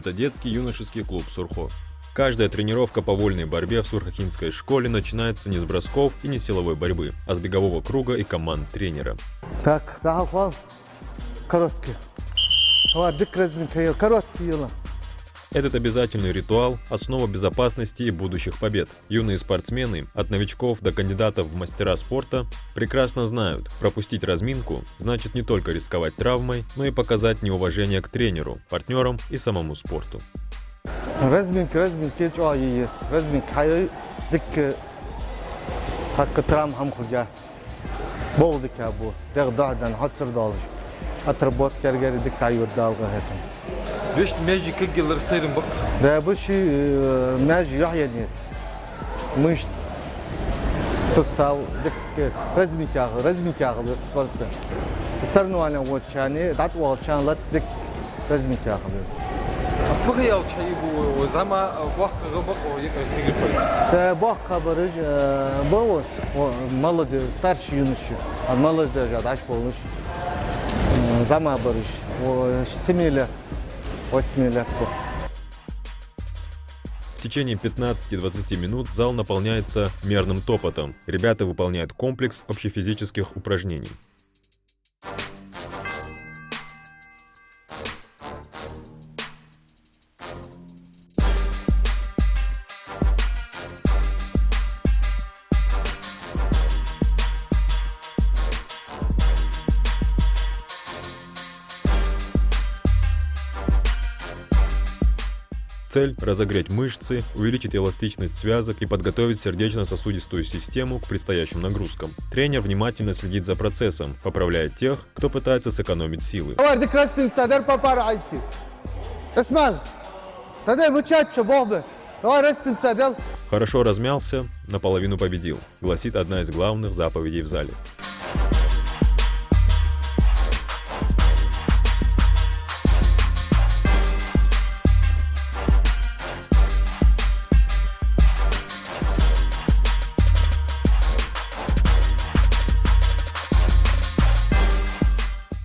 Это детский юношеский клуб «Сурхо». Каждая тренировка по вольной борьбе в Сурхохинской школе начинается не с бросков и не с силовой борьбы, а с бегового круга и команд тренера. Так, короткий. Короткий. Этот обязательный ритуал – основа безопасности и будущих побед. Юные спортсмены, от новичков до кандидатов в мастера спорта, прекрасно знают, пропустить разминку значит не только рисковать травмой, но и показать неуважение к тренеру, партнерам и самому спорту. Разминка, что есть. Разминка, дик, сакка травм хамхугят. Болдик я бу, дагдан, хатсер долж. Отработка кергери дик тайвер далга хэтэнс. ليش ماجي كجل خير بق؟ ده بشي ماجي يحيى نيت مش سستاو دك رزمي كاغل بس فرصة سرنو أنا وشاني دعت وشان لت دك رزمي كاغل بس فخي أو تحيبو وزما بق غبق ويكجل خير. ده بق برج بوس مالد ستارش يونشي المالد ده جاد عش بولش زما برج وسميله В течение 15-20 минут зал наполняется мерным топотом. Ребята выполняют комплекс общефизических упражнений. Цель – разогреть мышцы, увеличить эластичность связок и подготовить сердечно-сосудистую систему к предстоящим нагрузкам. Тренер внимательно следит за процессом, поправляя тех, кто пытается сэкономить силы. Хорошо размялся, наполовину победил, гласит одна из главных заповедей в зале.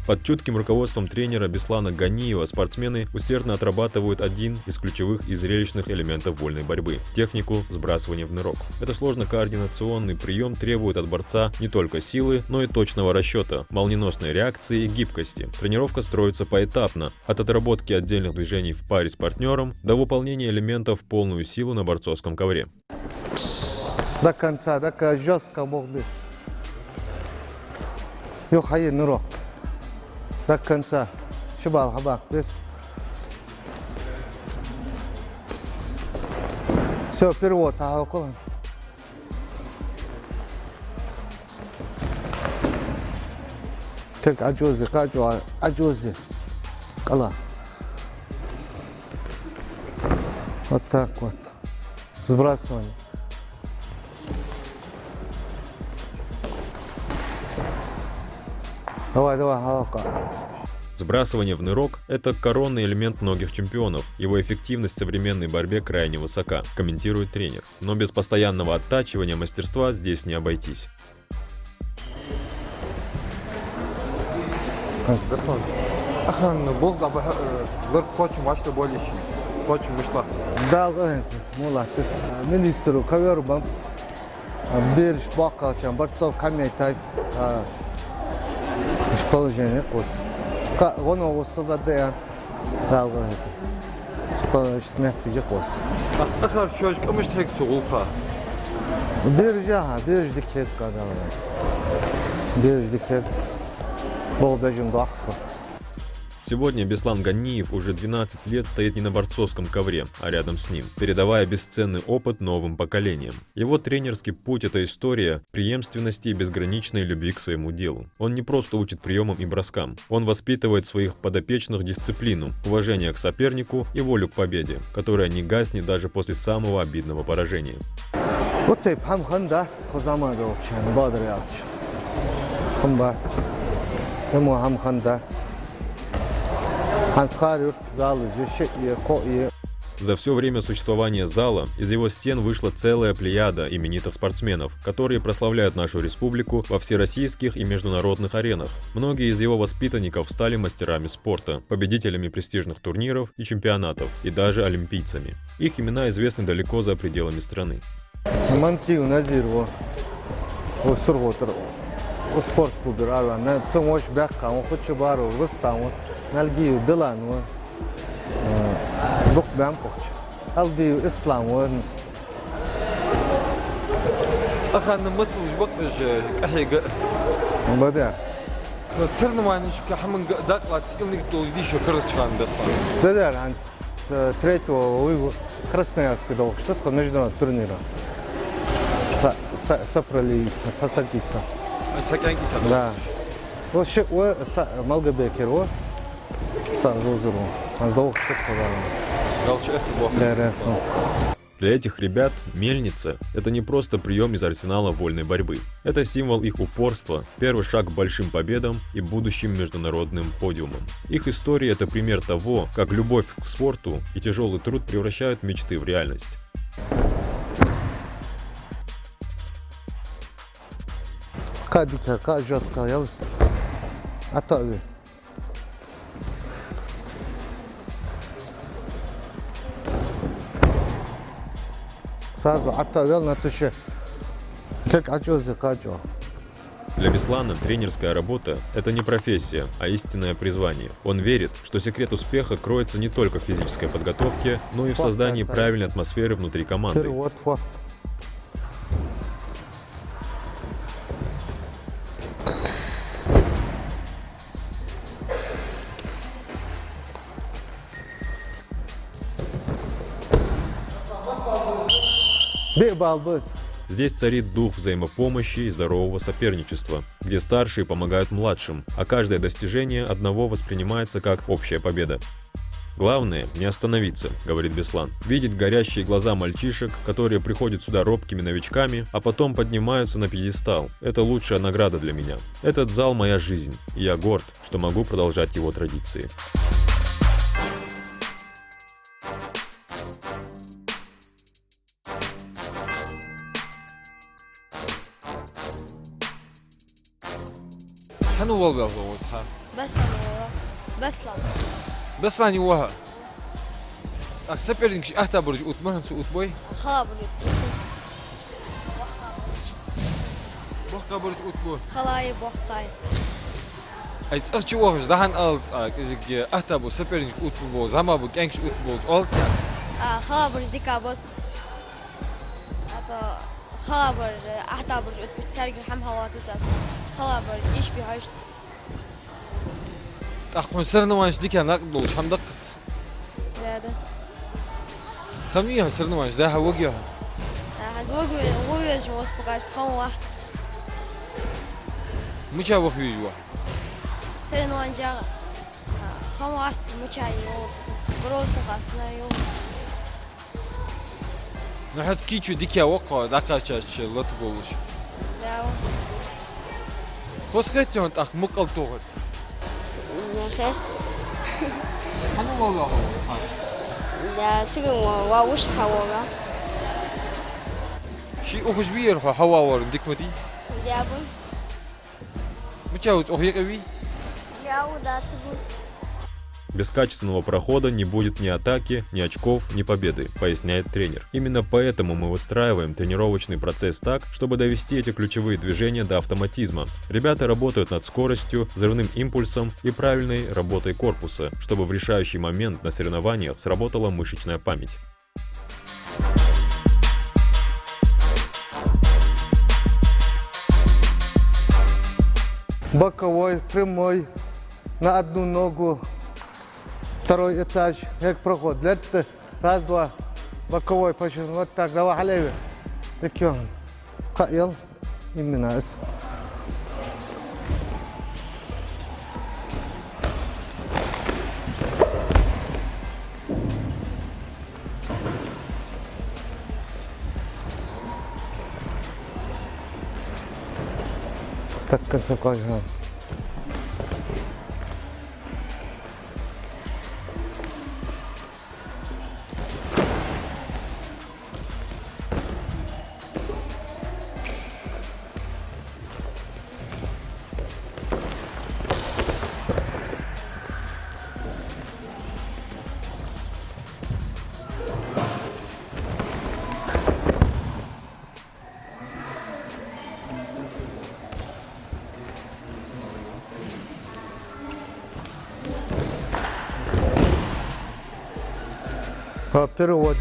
Под чутким руководством тренера Беслана Ганиева спортсмены усердно отрабатывают один из ключевых и зрелищных элементов вольной борьбы – технику сбрасывания в нырок. Это сложно-координационный прием требует от борца не только силы, но и точного расчета, молниеносной реакции и гибкости. Тренировка строится поэтапно, от отработки отдельных движений в паре с партнером до выполнения элементов в полную силу на борцовском ковре. До конца, до жестко бог бы. Нырок. До конца. Шибал хабак. Все, перевод. Около. Как аджози. Кала. Вот так вот. Сбрасывание. Давай, хавка. Сбрасывание в нырок – это коронный элемент многих чемпионов. Его эффективность в современной борьбе крайне высока, комментирует тренер. Но без постоянного оттачивания мастерства здесь не обойтись. Положение кос. Он его да, далго. Положение кос. آخر شوي كم مشتهك سوقها. بيرجع دكتور كذا. دكتور. بول بيجون ضحك. Сегодня Беслан Ганиев уже 12 лет стоит не на борцовском ковре, а рядом с ним, передавая бесценный опыт новым поколениям. Его тренерский путь – это история преемственности и безграничной любви к своему делу. Он не просто учит приемам и броскам, он воспитывает своих подопечных дисциплину, уважение к сопернику и волю к победе, которая не гаснет даже после самого обидного поражения. За все время существования зала из его стен вышла целая плеяда именитых спортсменов, которые прославляют нашу республику во всероссийских и международных аренах. Многие из его воспитанников стали мастерами спорта, победителями престижных турниров и чемпионатов, и даже олимпийцами. Их имена известны далеко за пределами страны. Манки Назир Сурготер спорт клубер Арван, Цумош Бяхкам, Хочебару, Рустам, Налгию Белан, Букбям Похч, Албию Ислам. أخذنا مصر جبقش كحيقة بدأ. صرنا ما نش كحمن دقلات سكني توجدي شكرت كان دستان. Задер عن تريتو ويو Красноярск долг, что такое международный турнир. Сапроли, Сасакица. سكان كيتا. Да. Вот ще Малгабекер, вот Розеру. Он долг, что такое. قال شو إحتباه. Интересно. Для этих ребят мельница – это не просто прием из арсенала вольной борьбы. Это символ их упорства, первый шаг к большим победам и будущим международным подиумам. Их история – это пример того, как любовь к спорту и тяжелый труд превращают мечты в реальность. Кадика, жестко, я готовы. Сразу отовел на туше. Как отжёзы, каджо. Для Беслана тренерская работа – это не профессия, а истинное призвание. Он верит, что секрет успеха кроется не только в физической подготовке, но и в создании правильной атмосферы внутри команды. Вот. Балбыс. Здесь царит дух взаимопомощи и здорового соперничества, где старшие помогают младшим, а каждое достижение одного воспринимается как общая победа. Главное – не остановиться, говорит Беслан. Видеть горящие глаза мальчишек, которые приходят сюда робкими новичками, а потом поднимаются на пьедестал. Это лучшая награда для меня. Этот зал – моя жизнь, и я горд, что могу продолжать его традиции. حنو والله هو وصحة. بسلام بس لاني وها. أكسبيرينك أحتى برج أتمنى سوء أتبوي. خلابر بحكا برج أتبوي. خلاي بوحكاي أي تأخذ وهج دهان ألت إذا أحتى برج سبيرينك أتبوي زما بكأنكش أتبوي ألت يعني. خلابر ديكا بس هذا خلابر أحتى برج أتبوي تسارق الحم هواتتاس خلابر إيش بيهايش أخون سرنا وانش ديكا نقدوش هم دقس. هذا خميها سرنا وانش ده وجهها. هاد وجه جوز بقاش تخون واحد مش هو في وجهها. سرنا وانجا خون واحد مشاي يوت بروز تقاتنا يوم نحط كيتشو ديكا وقع دقا تشاش لا تقولش. لا خص خيتون أخ مقل توغل. خير حنو والله هو. لا سبب وش سووا شيء أخش بير هوا ور ديك مدي. يابن متجاوز أخيك أبي. ياو да تقول Без качественного прохода не будет ни атаки, ни очков, ни победы, поясняет тренер. Именно поэтому мы выстраиваем тренировочный процесс так, чтобы довести эти ключевые движения до автоматизма. Ребята работают над скоростью, взрывным импульсом и правильной работой корпуса, чтобы в решающий момент на соревнованиях сработала мышечная память. Боковой, прямой, на одну ногу. Второй этаж, как проход. Раз, два, боковой, почти. Вот так, давай, халеви. Такие. Каил, именно. Так, в конце концов. Перевод.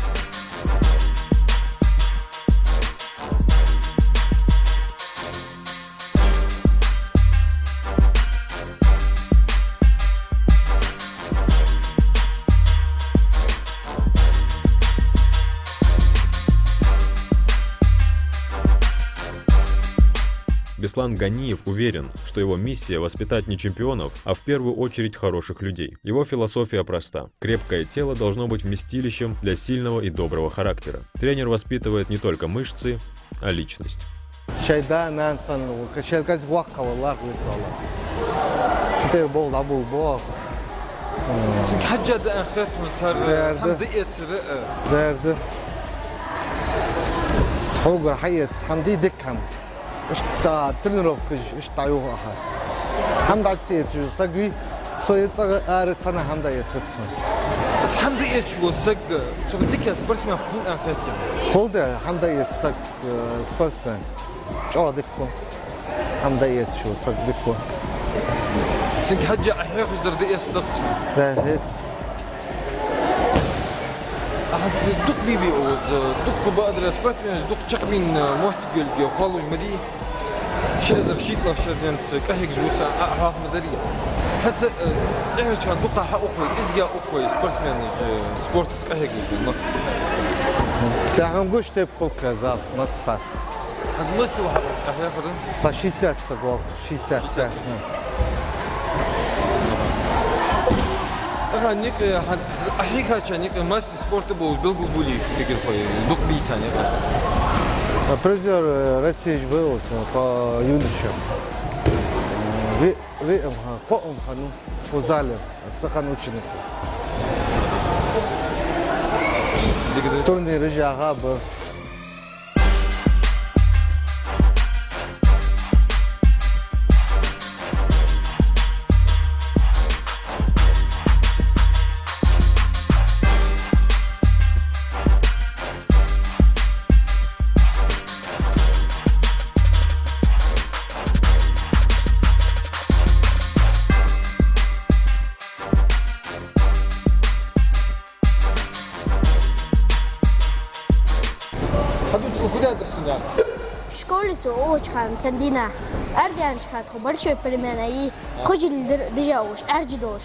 Беслан Ганиев уверен, что его миссия воспитать не чемпионов, а в первую очередь хороших людей. Его философия проста. Крепкое тело должно быть вместилищем для сильного и доброго характера. Тренер воспитывает не только мышцы, а личность. Шайда Нансан, Качелказ Вака, Аллах Висалас. Теперь был дабул бог. حجة ده أخذت من صار حمدية رئة. Дерде. Хоугар Хайет, Хамди Дикхам. اشتا тренировка, اشتا югаха. Хамда цец, сагви, соец арет сана хамда яцец. بس حمدية شو سق شو بدك يا سبرت ما خون أخذت. خلده حمدا يتسق سبرسمان. شو ديكو. حمدا يت شو سق ديكو. سنك حجة أحياء خش دردية صدقت. لا هيت. أحد دق بيبي أوز دق بقدر سبرت من دق شق من موت جلجي وخالو مدي. شهر شيت لا شهر نمت كهيك جوسا أحاف مدرية. حتى تعرف كان دقة حق أخوي إزجا أخوي سبرت من سبورت كهيك بالنص. تعم قش تبقى كذاب مسخر. عند مصر واحد أحياء خدم. صار سات سقوق شي سات. أخانيك حد أحيك هاتشانيك ماس سبورت بوز بلغو بولي فكر خوي دق بيتاني. Призер России был по юношам. Ви хану позале сахан ученик. Турнир жагаба. В школе очень сандина. Ардиан чхат большой перемена и خجل دجاوش أرجدوش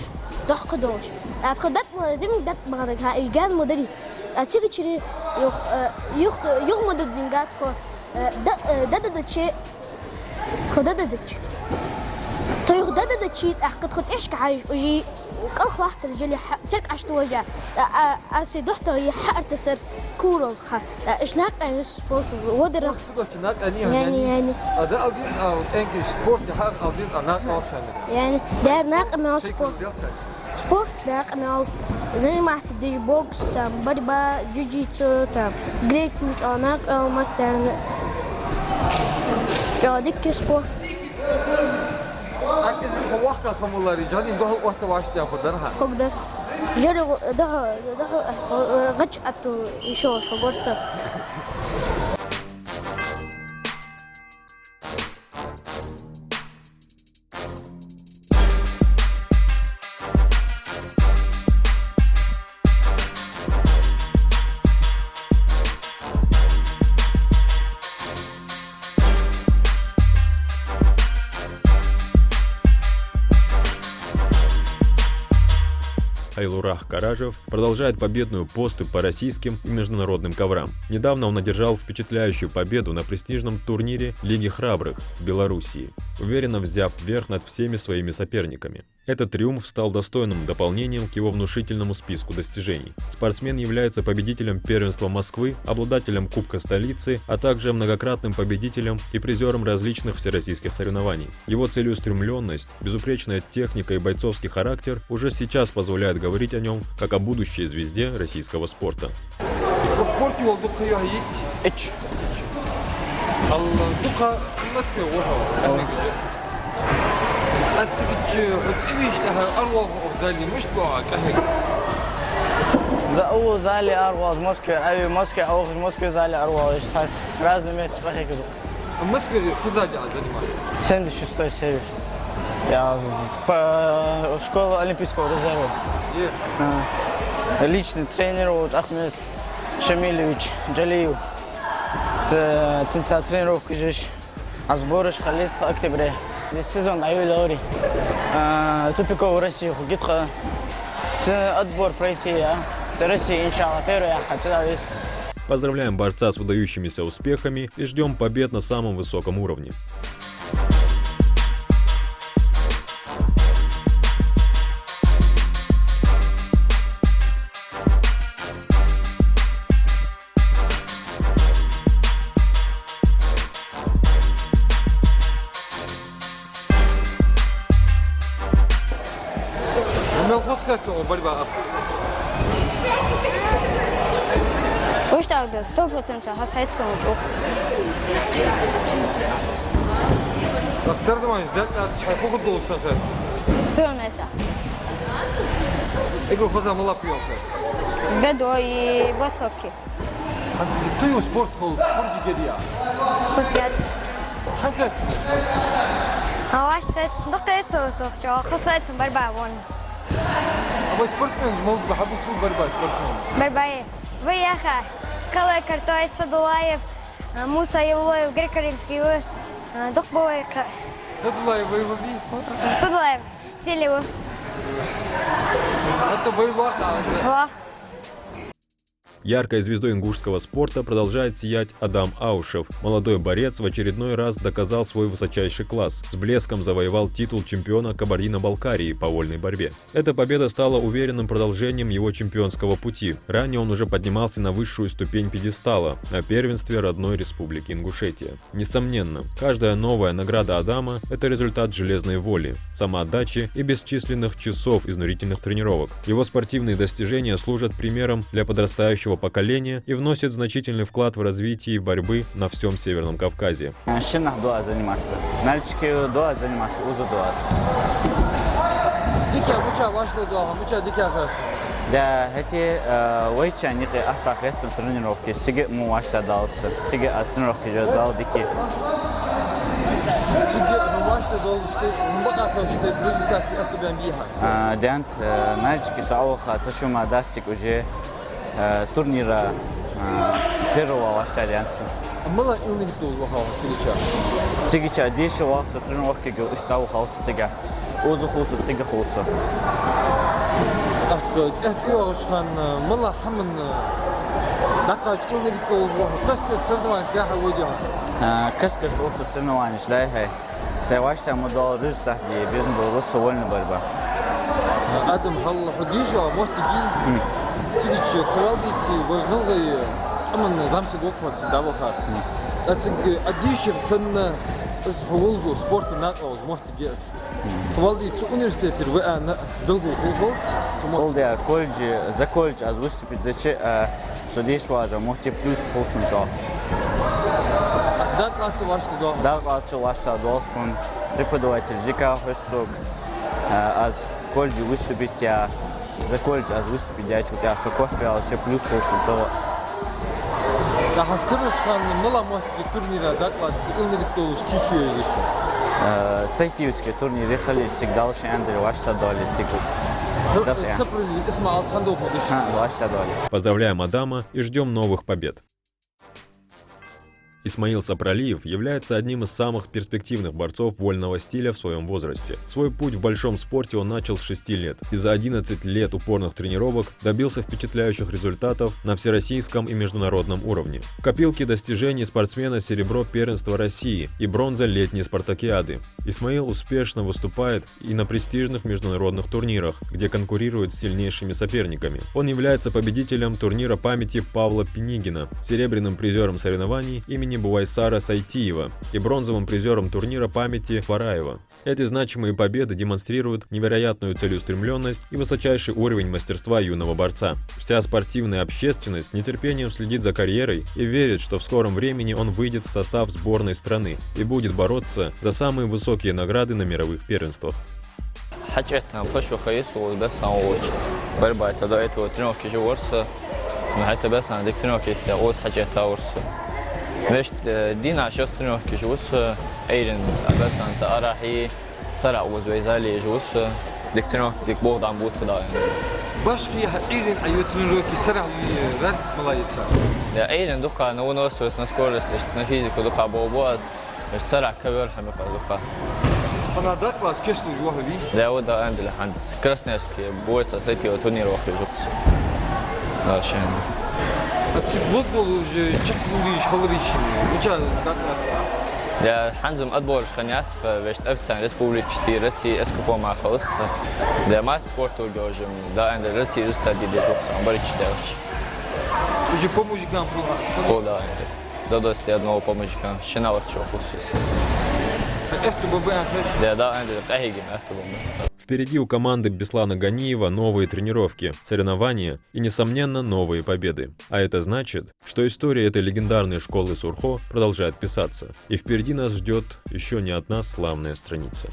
ضحكدوش أتخدت زين دت بعدك ها إيجان مدري أتيجي تشري يخ مدد دينجات خو دد شيء خدد شيء طيب دد شيء أحكت خد إيش كحاجة وجي وكل خلاص رجلي تك عشت وجه أسي دحته هي حق تسر كورو خا إيش ناقة السبورت ودر يعني هذا أوديس أو إنجليش سبورت حق أوديس أنا أوصل يعني ده ناقة من السبورت سبورت ناقة من زي ما حسديش بوكس تام بربا جوجيتسو تام جريك مش ناقة ماستر يا ديك سبورت إذا خواقة خمولة رجالين ده الوقت واشتى خدرها خقدر جري ده غش أتو يشوش خبرسة Айлурах Каражев продолжает победную поступь по российским и международным коврам. Недавно он одержал впечатляющую победу на престижном турнире Лиги Храбрых в Белоруссии, уверенно взяв верх над всеми своими соперниками. Этот триумф стал достойным дополнением к его внушительному списку достижений. Спортсмен является победителем первенства Москвы, обладателем Кубка столицы, а также многократным победителем и призером различных всероссийских соревнований. Его целеустремленность, безупречная техника и бойцовский характер уже сейчас позволяют говорить о нем как о будущей звезде российского спорта. Да, о, зали арваз Москве, ай Москве, а в Москве зали арваз, сад разные места спахи. Москве фузади занимается. 76-й север. Я по школе Олимпийского резерва. Личный тренер вот Ахмед Шамилевич Джалиев. Центр тренировки здесь. А сборы шкалист октября. Сезон аюль-лори. Тупиковую Россию. Гитха. Отбор пройти. Россия, иншалла, первый я хочу вести. Поздравляем борца с выдающимися успехами и ждем побед на самом высоком уровне. борьба. وش تعودت 100% هسه Сърдамаш, дете, колко долу са хе? Пионеса. Его хоза мала пионка. Бедо и басоки. Той спорт хол, хорджи гедия. Хусят. Хакет. Аваш тет, докторец сохчо, хусат борьба вон. Або спортсмен ж может бахабу су борьба спортсмен. Борьба. Вы яха. Калай Картой Садулаев, Муса Евлоев, Грекоримский, Дохбовый. Садулаев воеводи? Садулаев, Селиву. Это боевак, Вах. Яркой звездой ингушского спорта продолжает сиять Адам Аушев. Молодой борец в очередной раз доказал свой высочайший класс. С блеском завоевал титул чемпиона Кабардино-Балкарии по вольной борьбе. Эта победа стала уверенным продолжением его чемпионского пути. Ранее он уже поднимался на высшую ступень пьедестала на первенстве родной республики Ингушетия. Несомненно, каждая новая награда Адама – это результат железной воли, самоотдачи и бесчисленных часов изнурительных тренировок. Его спортивные достижения служат примером для подрастающего поколения и вносит значительный вклад в развитие борьбы на всем Северном Кавказе. Шинах дуа заниматься. Мальчики дуа заниматься, узу дуас. Дикя муча вашла дуа, муча дикя хэ. Да, эти войча ники ахтахет тренировки. Сиге му вашла дался. Сиге тренировки жазал дики. Сиге вашла дался, мбака хэште результат это бен биха. Дянт мальчики сауха ташума датик уже турнира первого ваша альянса. Мала илник дол ваха сигича. Сигича деши вахса тренировки гыл иштау хауса сега. Узу хуса сега хуса. Ах, это юошхан мала хамн дакач илник дол ваха. Каспе сърдамаш гаха водиха. Каскас уса сърнованиш дай хай. Сайвашта модал результат ди бизнес был руссо вольная борьба. Адам халла худижа мотиги. Тигичи квалдити возгылгы аман замсы гокватсы даваха. Ациг адишер сынна из хулжу спорт накол мотиги. Квалдити университет ва долго хулгот. Холдя колледж за колледж аз выступить дече судиш важа моти плюс хулсунча. Даклатсы вашты до. Даклатсы вашты долсун преподаватель ЖК Хосук аз колледж выступить я за колледж аз выступить я чуть я сокот пиалче плюс хулсунча. Да хаскырышхан мала мотиги турнира даклатсы илник долуш кичуе еще. Сайтивский турнир ехали всегда лучше Андрей вашта доли цикл. Вашта доли. Поздравляем Адама и ждем новых побед. Исмаил Сапралиев является одним из самых перспективных борцов вольного стиля в своем возрасте. Свой путь в большом спорте он начал с 6 лет и за 11 лет упорных тренировок добился впечатляющих результатов на всероссийском и международном уровне. В копилке достижений спортсмена серебро первенства России и бронза летней спартакиады. Исмаил успешно выступает и на престижных международных турнирах, где конкурирует с сильнейшими соперниками. Он является победителем турнира памяти Павла Пенигина, серебряным призером соревнований имени Буайсара Сайтиева и бронзовым призером турнира памяти Фараева. Эти значимые победы демонстрируют невероятную целеустремленность и высочайший уровень мастерства юного борца. Вся спортивная общественность с нетерпением следит за карьерой и верит, что в скором времени он выйдет в состав сборной страны и будет бороться за самые высокие награды на мировых первенствах. حكيتنا بخش وخيس وبس بربع تدايت وترنوكي جورس حتى بس عندك ترنوكي تاوس حكيتها ورس ليش دينا شوس ترنوكي جوس ايرن بس عن سأراحي سرع وزويزالي جوس ديك ترينوك ديك بوضع بوت كده يعني. باشكي إيرين أيوة تنروكي سرع لي رازت ملايت سار. يا إيرين دوكا نو نوسوس نسكورس ليش نفيزك دوكا بوبواز مش سرع كبير حميقة دوكا. أنا دات باز كيسلو جواه لي. ده وده عند عند كراسنيسكي بويس سيتي وتونير وخي جوكس. لا شيء. أتصبغ بلوج تشك بلوج خلريش وجا دات باز. ده حنزم أدبورش خنياس فبشت أفتن ريسبوبليك شتي رسي اسكوبو مع خلصت. ده مات سبورتو جوجم ده عند رسي رستا دي جوكس عم بريتش داوتش. وجي بوموجي كان بلوج. هو ده عند. ده دوستي أدنو بومجي كان شناوت شو خصوص. Да, Впереди у команды Беслана Ганиева новые тренировки, соревнования и, несомненно, новые победы. А это значит, что история этой легендарной школы Сурхо продолжает писаться, и впереди нас ждет еще не одна славная страница.